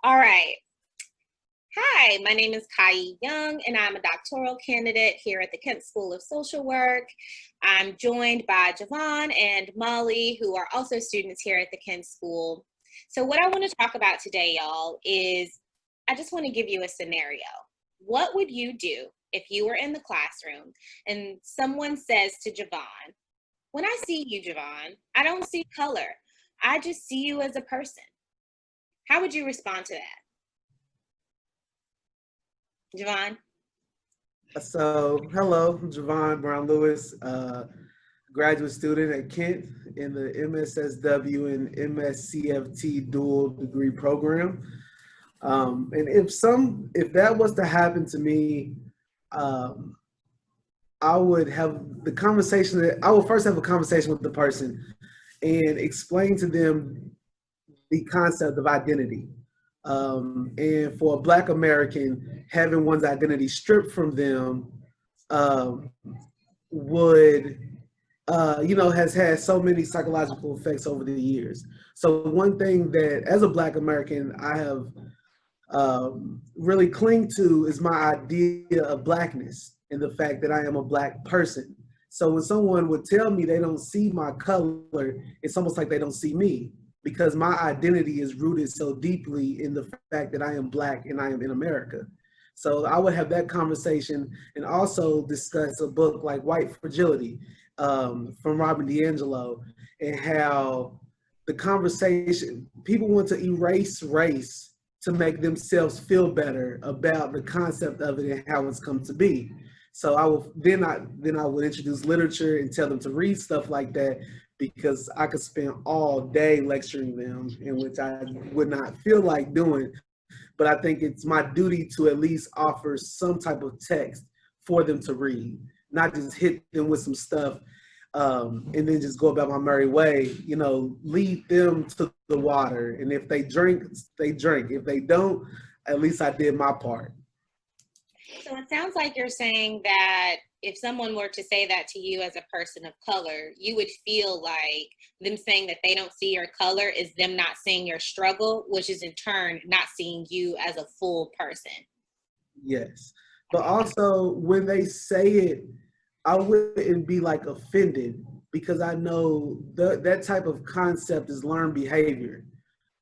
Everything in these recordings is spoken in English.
All right. Hi, my name is Kyee Young, and I'm a doctoral candidate here at the Kent School of Social Work. I'm joined by Javoughn and Molly, who are also students here at the Kent School. So what I want to talk about today, y'all, is I just want to give you a scenario. What would you do if you were in the classroom and someone says to Javoughn, "When I see you, Javoughn, I don't see color. I just see you as a person." How would you respond to that? Javoughn? So, hello, I'm Javoughn Brown Lewis, graduate student at Kent in the MSSW and MSCFT dual degree program. And if that was to happen to me, um, I would have the conversation that I would first have a conversation with the person and explain to them the concept of identity. And for a Black American, having one's identity stripped from them um, would, has had so many psychological effects over the years. So one thing that, as a Black American, I have really cling to is my idea of Blackness and the fact that I am a Black person. So when someone would tell me they don't see my color, it's almost like they don't see me because my identity is rooted so deeply in the fact that I am Black and I am in America. So I would have that conversation and also discuss a book like White Fragility from Robert DiAngelo and how the conversation, people want to erase race to make themselves feel better about the concept of it and how it's come to be. So I would introduce literature and tell them to read stuff like that because I could spend all day lecturing them, in which I would not feel like doing. But I think it's my duty to at least offer some type of text for them to read, not just hit them with some stuff and then just go about my merry way. Lead them to the water. And if they drink, they drink. If they don't, at least I did my part. So it sounds like you're saying that if someone were to say that to you as a person of color, you would feel like them saying that they don't see your color is them not seeing your struggle, which is in turn not seeing you as a full person. Yes. But also, when they say it, I wouldn't be like offended because I know that type of concept is learned behavior.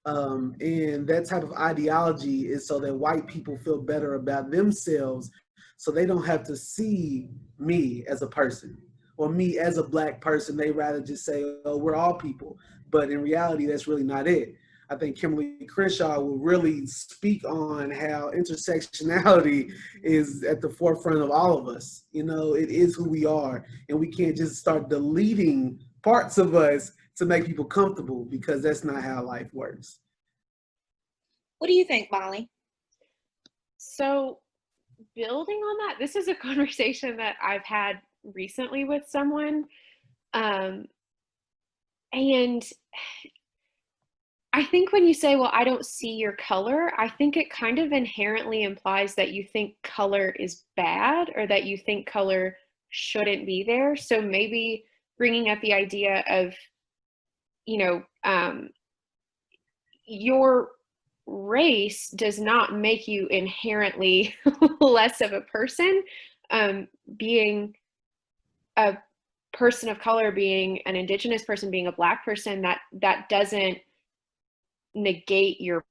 And that type of ideology is so that white people feel better about themselves so they don't have to see me as a person or me as a Black person. They rather just say, oh, we're all people. But in reality, that's really not it. I think Kimberly Crenshaw will really speak on how intersectionality is at the forefront of all of us. It is who we are, and we can't just start deleting parts of us to make people comfortable because that's not how life works. What do you think, Molly? So, building on that, this is a conversation that I've had recently with someone. And I think when you say, well, I don't see your color, I think it kind of inherently implies that you think color is bad or that you think color shouldn't be there. So maybe bringing up the idea of, your race does not make you inherently less of a person. Being a person of color, being an Indigenous person, being a Black person, that doesn't negate your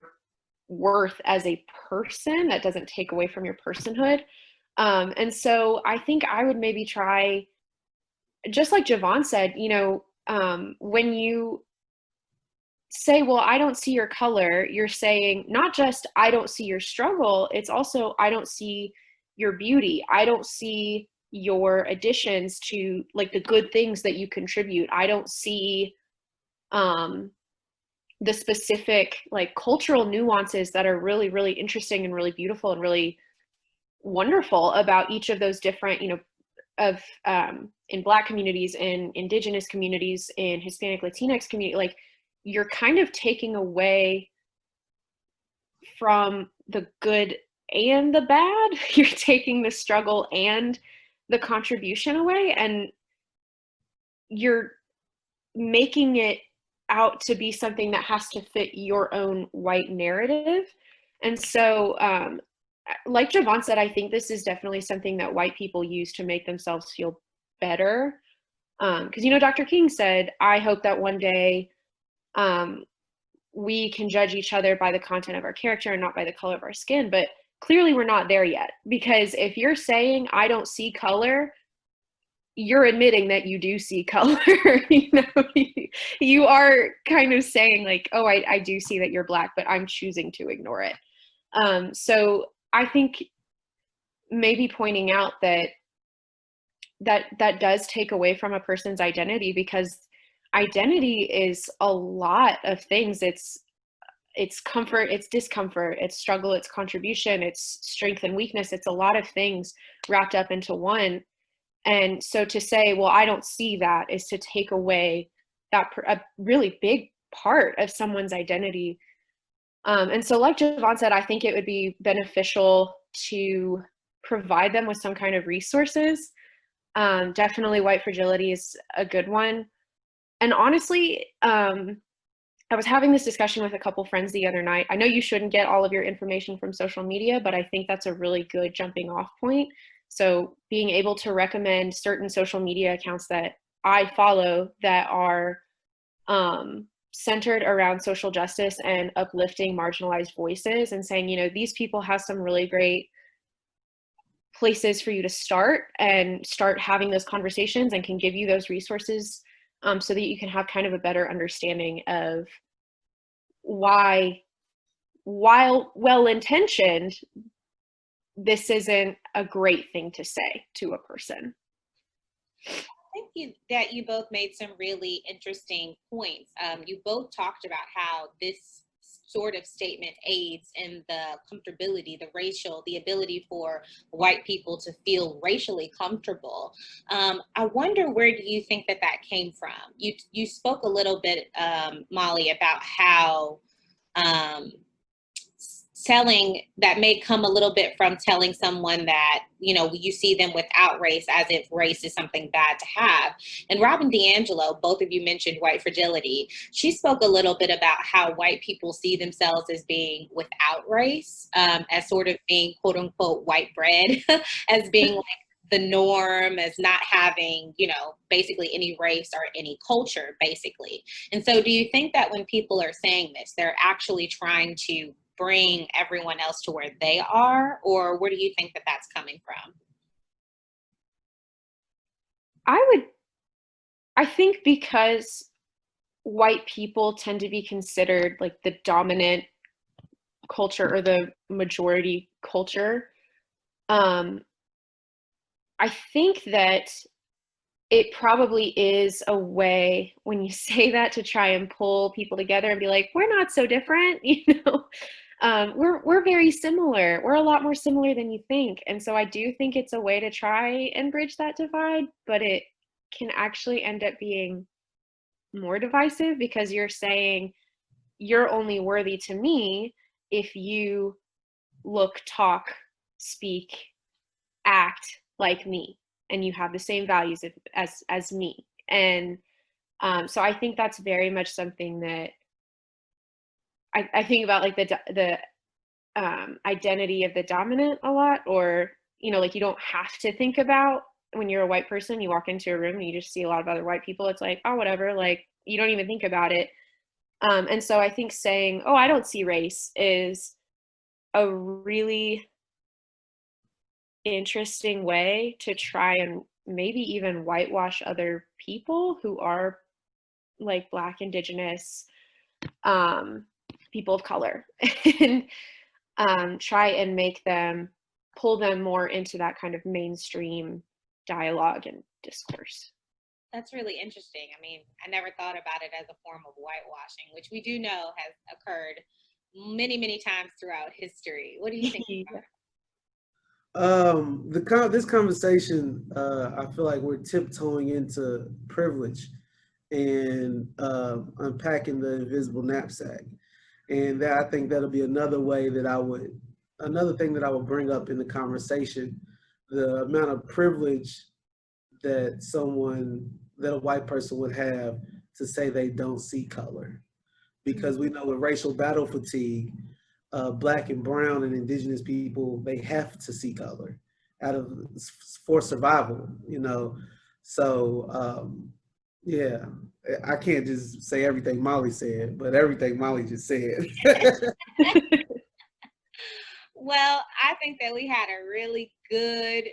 worth as a person. That doesn't take away from your personhood. And so I think I would maybe try, just like Javoughn said, when you say, well, I don't see your color, you're saying not just I don't see your struggle, it's also I don't see your beauty. I don't see your additions to like the good things that you contribute. I don't see the specific like cultural nuances that are really, really interesting and really beautiful and really wonderful about each of those different, of in Black communities, in Indigenous communities, in Hispanic Latinx community. Like, you're kind of taking away from the good and the bad. You're taking the struggle and the contribution away, and you're making it out to be something that has to fit your own white narrative. And so, like Javoughn said, I think this is definitely something that white people use to make themselves feel better. Because, you know, Dr. King said, I hope that one day we can judge each other by the content of our character and not by the color of our skin. But clearly we're not there yet, because if you're saying I don't see color, you're admitting that you do see color. You know, you are kind of saying like, oh, I do see that you're Black, but I'm choosing to ignore it. So I think maybe pointing out that does take away from a person's identity, because identity is a lot of things. It's comfort, it's discomfort, it's struggle, it's contribution, it's strength and weakness. It's a lot of things wrapped up into one. And so to say, well, I don't see that, is to take away that a really big part of someone's identity. And so like Javoughn said, I think it would be beneficial to provide them with some kind of resources. Definitely white fragility is a good one. And honestly, I was having this discussion with a couple friends the other night. I know you shouldn't get all of your information from social media, but I think that's a really good jumping off point. So being able to recommend certain social media accounts that I follow that are centered around social justice and uplifting marginalized voices, and saying, you know, these people have some really great places for you to start and start having those conversations, and can give you those resources so that you can have kind of a better understanding of why, while well-intentioned, this isn't a great thing to say to a person. I think that you both made some really interesting points. You both talked about how this sort of statement aids in the comfortability, the ability for white people to feel racially comfortable. I wonder, where do you think that came from? You spoke a little bit, Molly, about how telling that may come a little bit from telling someone that, you know, you see them without race as if race is something bad to have. And Robin DiAngelo, both of you mentioned white fragility. She spoke a little bit about how white people see themselves as being without race, as sort of being quote unquote white bread, as being like the norm, as not having, you know, basically any race or any culture, basically. And so do you think that when people are saying this, they're actually trying to bring everyone else to where they are, or where do you think that that's coming from? I think because white people tend to be considered like the dominant culture or the majority culture, I think that it probably is a way, when you say that, to try and pull people together and be like, we're not so different, you know. We're very similar. We're a lot more similar than you think. And so I do think it's a way to try and bridge that divide, but it can actually end up being more divisive, because you're saying you're only worthy to me if you look, talk, speak, act like me, and you have the same values as me. And so I think that's very much something that I think about, like the identity of the dominant a lot. Or, you know, like, you don't have to think about, when you're a white person, you walk into a room and you just see a lot of other white people, it's like, oh, whatever, like, you don't even think about it. And so I think saying, oh, I don't see race, is a really interesting way to try and maybe even whitewash other people who are like Black, Indigenous, people of color, and try and make them, pull them more into that kind of mainstream dialogue and discourse. That's really interesting. I mean, I never thought about it as a form of whitewashing, which we do know has occurred many, many times throughout history. What do you think? This conversation, I feel like we're tiptoeing into privilege and unpacking the invisible knapsack. And that, I think that'll be another way that another thing that I would bring up in the conversation, the amount of privilege that a white person would have to say they don't see color. Because we know with racial battle fatigue, Black and brown and indigenous people, they have to see color out of for survival, you know. So yeah, I can't just say everything Molly said, but everything Molly just said. Well, I think that we had a really good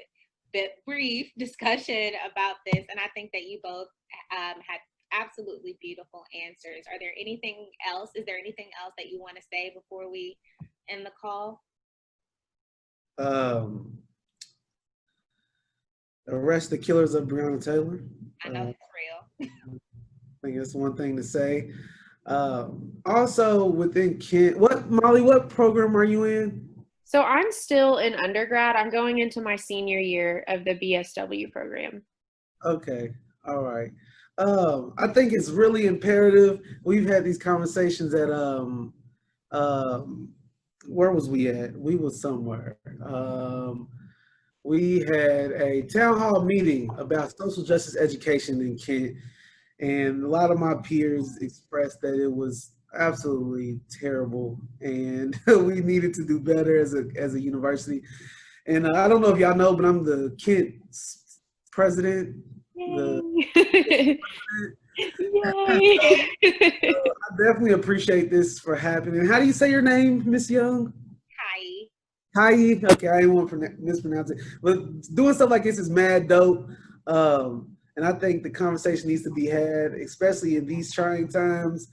but brief discussion about this, and I think that you both had absolutely beautiful answers. Are there anything else? Is there anything else that you want to say before we end the call? Arrest the killers of Breonna Taylor. I know it's real. I think that's one thing to say. Also within Kent, Molly, what program are you in? So I'm still in undergrad. I'm going into my senior year of the BSW program. Okay, all right. I think it's really imperative. We've had these conversations at where was we at? We was somewhere. We had a town hall meeting about social justice education in Kent, and a lot of my peers expressed that it was absolutely terrible, and we needed to do better as a university. And I don't know if y'all know, but I'm the Kent president. Yay! Yay! I definitely appreciate this for happening. How do you say your name, Miss Young? Kyee. Kyee. Okay, I didn't want to mispronounce it. But doing stuff like this is mad dope. And I think the conversation needs to be had, especially in these trying times.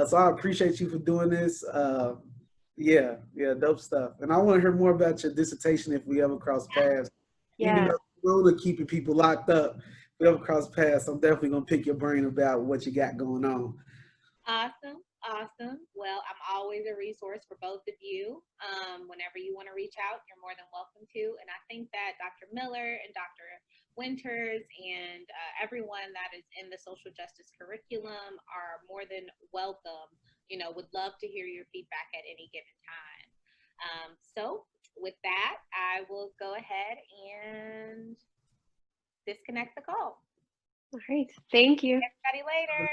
So I appreciate you for doing this. Yeah, dope stuff. And I want to hear more about your dissertation if we ever cross paths. Even Yeah. though we're keeping people locked up, if we ever cross paths, I'm definitely gonna pick your brain about what you got going on. Awesome. Awesome. Well, I'm always a resource for both of you. Whenever you want to reach out, you're more than welcome to. And I think that Dr. Miller and Dr. Winters and everyone that is in the social justice curriculum are more than welcome. You know, would love to hear your feedback at any given time. So with that, I will go ahead and disconnect the call. All right. Thank you. Everybody later.